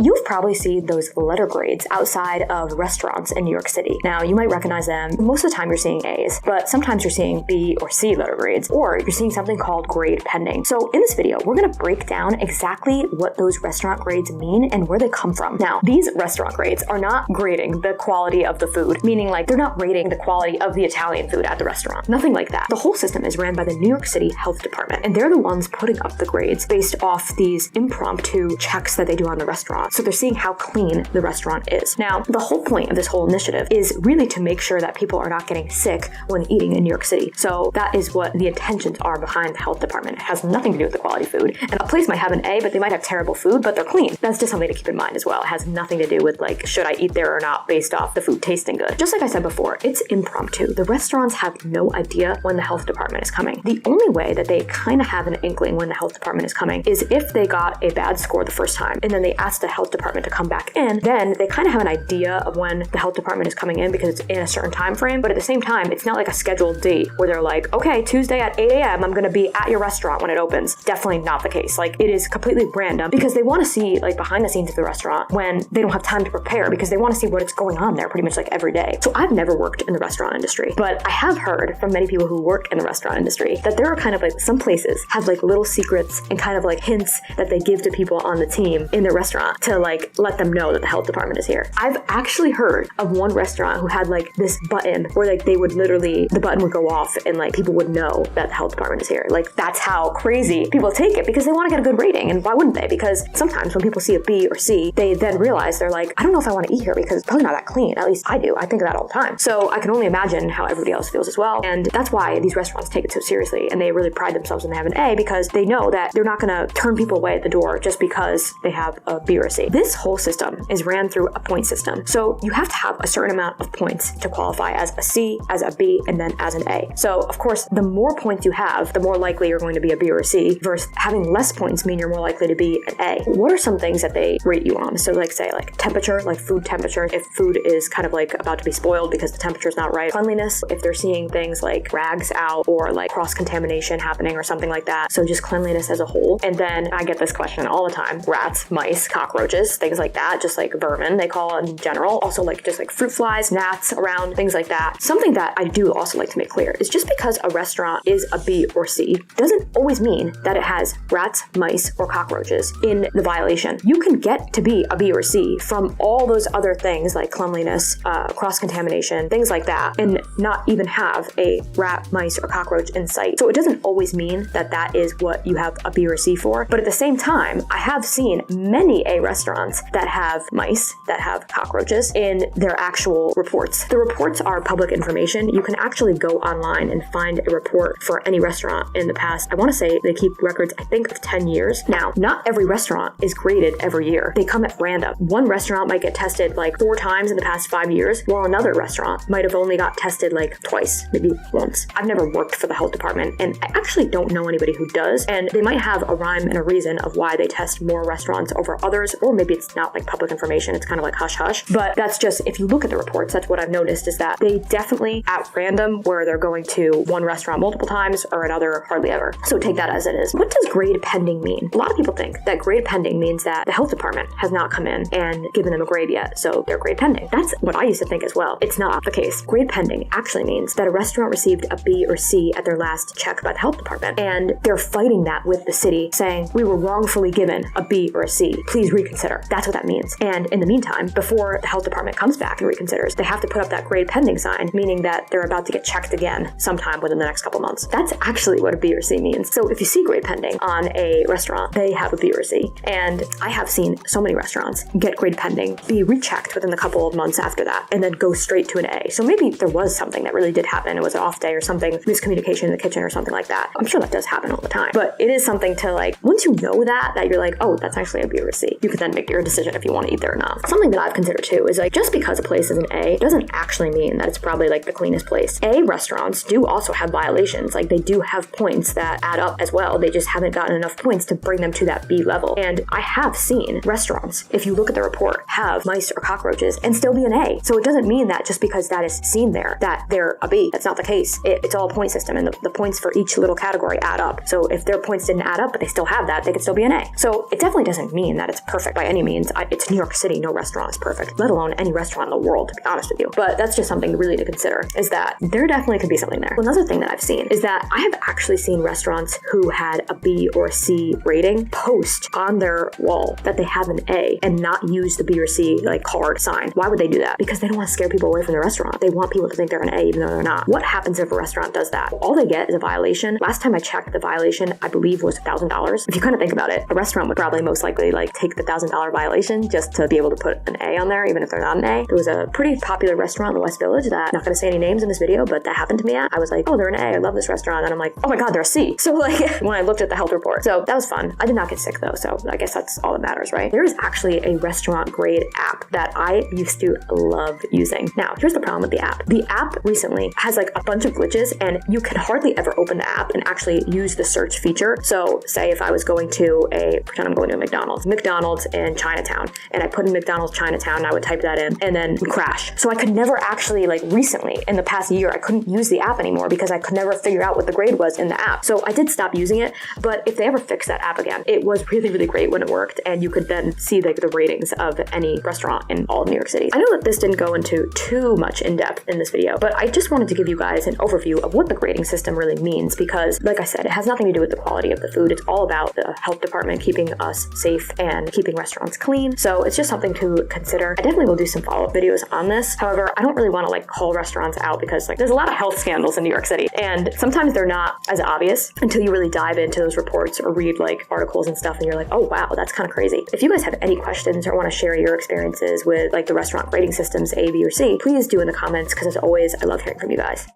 you've probably seen those letter grades outside of restaurants in New York City. Now, you might recognize them. Most of the time you're seeing A's, but sometimes you're seeing B or C letter grades, or you're seeing something called grade pending. So in this video, we're going to break down exactly what those restaurant grades mean and where they come from. Now, these restaurant grades are not grading the quality of the food, meaning like they're not rating the quality of the Italian food at the restaurant. Nothing like that. The whole system is ran by the New York City Health Department, and they're the ones putting up the grades based off these impromptu checks that they do on the restaurant. So they're seeing how clean the restaurant is. Now, the whole point of this whole initiative is really to make sure that people are not getting sick when eating in New York City. So that is what the intentions are behind the health department. It has nothing to do with the quality food. And a place might have an A, but they might have terrible food, but they're clean. That's just something to keep in mind as well. It has nothing to do with like, should I eat there or not based off the food tasting good. Just like I said before, it's impromptu. The restaurants have no idea when the health department is coming. The only way that they kind of have an inkling when the health department is coming is if they got a bad score the first time and then they ask the health department to come back in, then they kind of have an idea of when the health department is coming in because it's in a certain time frame. But at the same time, it's not like a scheduled date where they're like, okay, Tuesday at 8 a.m. I'm going to be at your restaurant when it opens. Definitely not the case. Like, it is completely random because they want to see like behind the scenes of the restaurant when they don't have time to prepare because they want to see what's going on there pretty much like every day. So I've never worked in the restaurant industry, but I have heard from many people who work in the restaurant industry that there are kind of like some places have like little secrets and kind of like hints that they give to people on the team in the restaurant to like let them know that the health department is here. I've actually heard of one restaurant who had like this button where like they would literally, the button would go off and like people would know that the health department is here. Like, that's how crazy people take it because they want to get a good rating. And why wouldn't they? Because sometimes when people see a B or C, they then realize they're like, I don't know if I want to eat here because it's probably not that clean. At least I do. I think of that all the time. So I can only imagine how everybody else feels as well. And that's why these restaurants take it so seriously and they really pride themselves when they have an A because they know that they're not going to turn people away at the door just because they have a B or a C. This whole system is ran through a point system. So you have to have a certain amount of points to qualify as a C, as a B, and then as an A. So of course, the more points you have, the more likely you're going to be a B or a C versus having less points mean you're more likely to be an A. What are some things that they rate you on? So like say like temperature, like food temperature, if food is kind of like about to be spoiled because the temperature is not right. Cleanliness, if they're seeing things like rags out or like cross-contamination happening or something like that. So just cleanliness as a whole. And then I get this question all the time. Rats, mice, cockroaches, things like that, just like vermin, they call it in general. Also like just like fruit flies, gnats around, things like that. Something that I do also like to make clear is just because a restaurant is a B or C doesn't always mean that it has rats, mice, or cockroaches in the violation. You can get to be a B or C from all those other things like cleanliness, cross-contamination, things like that, and not even have a rat, mice, or cockroach in sight. So it doesn't always mean that that is what you have a B or C for. But at the same time, I have seen many A restaurants that have mice, that have cockroaches in their actual reports. The reports are public information. You can actually go online and find a report for any restaurant in the past. I want to say they keep records, I think, of 10 years. Now, not every restaurant is graded every year. They come at random. One restaurant might get tested like 4 times in the past 5 years, while another restaurant might have only got tested like twice, maybe once. I've never worked for the health department, and I actually don't know anybody who does, and they might have a rhyme and a reason of why they test more restaurants over others, or maybe it's not like public information, it's kind of like hush-hush. But that's just, if you look at the reports, that's what I've noticed is that they definitely at random where they're going to one restaurant multiple times or another hardly ever. So take that as it is. What does grade pending mean? A lot of people think that grade pending means that the health department has not come in and given them a grade yet, so they're grade pending. That's what I used to think as well. It's not the case. Grade pending actually means that a restaurant received a B or C at their last check by the health department, and they're fighting that with the city, saying, we were wrongfully given a B or a C. Please reconsider. That's what that means. And in the meantime, before the health department comes back and reconsiders, they have to put up that grade pending sign, meaning that they're about to get checked again sometime within the next couple months. That's actually what a B or C means. So if you see grade pending on a restaurant, they have a B or C. And I have seen so many restaurants get grade pending, be rechecked within a couple of months after that, and then go straight to an A. So maybe there was something that really did happen. It was an off day or something, miscommunication in the kitchen or something like that. I'm sure that does happen all the time. But it is something to like, once you know that you're like, oh, that's actually a B or a C, you can then make your decision if you want to eat there or not. Something that I've considered too is like, just because a place is an A doesn't actually mean that it's probably like the cleanest place. A restaurants do also have violations. Like, they do have points that add up as well. They just haven't gotten enough points to bring them to that B level. And I have seen restaurants, if you look at the report, have mice or cockroaches and still be an A. So it doesn't mean that just because that is seen there, that they're a B. That's not the case. It's all a point system, and the points for each little category add up. So if their points didn't add up, but they still have that, they could still be an A. So it definitely doesn't mean that it's perfect perfect by any means. It's New York City. No restaurant is perfect, let alone any restaurant in the world, to be honest with you. But that's just something really to consider, is that there definitely could be something there. Another thing that I've seen is that I have actually seen restaurants who had a B or a C rating post on their wall that they have an A and not use the B or C like card sign. Why would they do that? Because they don't want to scare people away from the restaurant. They want people to think they're an A even though they're not. What happens if a restaurant does that? All they get is a violation. Last time I checked, the violation I believe was $1,000. If you kind of think about it, a restaurant would probably most likely like take the $1,000 violation just to be able to put an A on there, even if they're not an A. There was a pretty popular restaurant in the West Village that, I'm not going to say any names in this video, but that happened to me at. I was like, oh, they're an A. I love this restaurant. And I'm like, oh my God, they're a C. So like when I looked at the health report. So that was fun. I did not get sick though. So I guess that's all that matters, right? There is actually a restaurant grade app that I used to love using. Now, here's the problem with the app. The app recently has like a bunch of glitches and you can hardly ever open the app and actually use the search feature. So say if I was going to pretend I'm going to a McDonald's in Chinatown, and I put in McDonald's Chinatown and I would type that in and then crash. So I could never actually, like recently in the past year, I couldn't use the app anymore because I could never figure out what the grade was in the app. So I did stop using it, but if they ever fix that app again, it was really, really great when it worked, and you could then see like the ratings of any restaurant in all of New York City. I know that this didn't go into too much in depth in this video, but I just wanted to give you guys an overview of what the grading system really means, because like I said, it has nothing to do with the quality of the food. It's all about the health department keeping us safe and keeping restaurants clean. So it's just something to consider. I definitely will do some follow-up videos on this. However, I don't really want to like call restaurants out because like there's a lot of health scandals in New York City, and sometimes they're not as obvious until you really dive into those reports or read like articles and stuff, and you're like, oh wow, that's kind of crazy. If you guys have any questions or want to share your experiences with like the restaurant grading systems A, B, or C, please do in the comments, because as always, I love hearing from you guys.